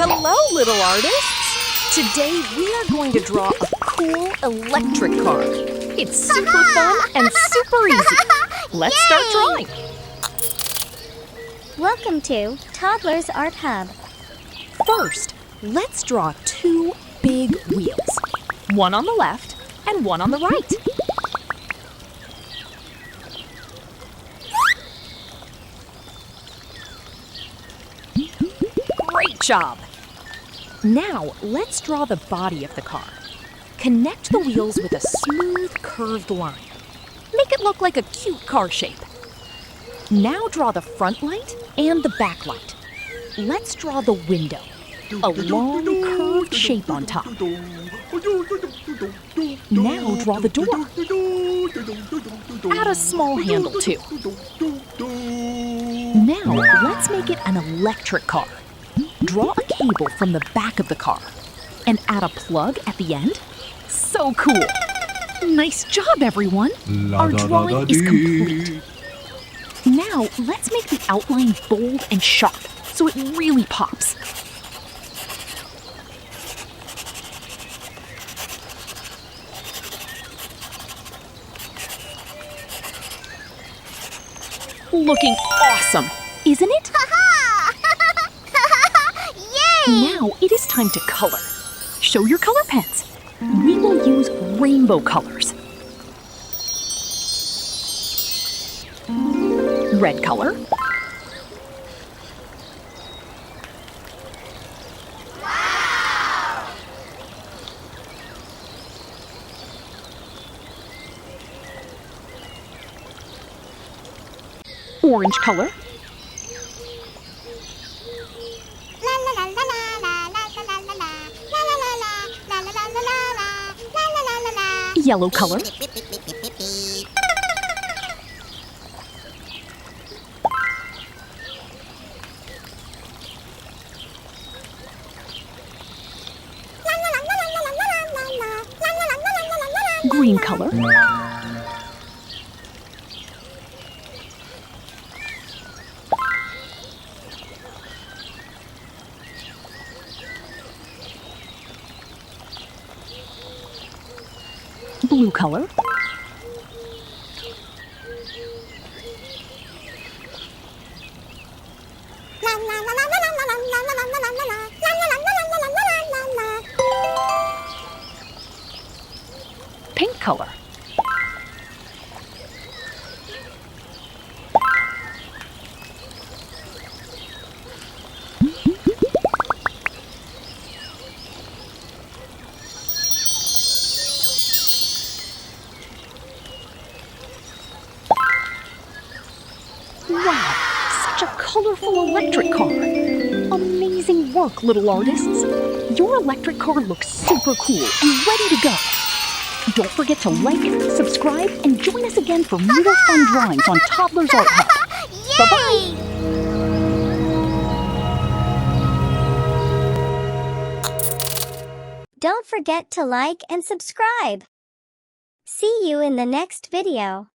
Hello, little artists! Today we are going to draw a cool electric car. It's super fun and super easy. Let's start drawing. Welcome to Toddlers Art Hub. First, let's draw two big wheels. One on the left and one on the right. Great job! Now, let's draw the body of the car. Connect the wheels with a smooth, curved line. Make it look like a cute car shape. Now draw the front light and the back light. Let's draw the window, a long, curved shape on top. Now draw the door. Add a small handle, too. Now, let's make it an electric car. Draw a cable from the back of the car and add a plug at the end. So cool! Nice job, everyone! Our drawing is complete. Now, let's make the outline bold and sharp so it really pops. Looking awesome, isn't it? Now it is time to color. Show your color pens. We will use rainbow colors. Red color. Wow! Orange color. Yellow color. Green color. Blue color. Pink color. Wow, such a colorful electric car. Amazing work, little artists. Your electric car looks super cool and ready to go. Don't forget to like, subscribe, and join us again for more fun drawings on Toddlers Art Hub. Bye-bye! Don't forget to like and subscribe. See you in the next video.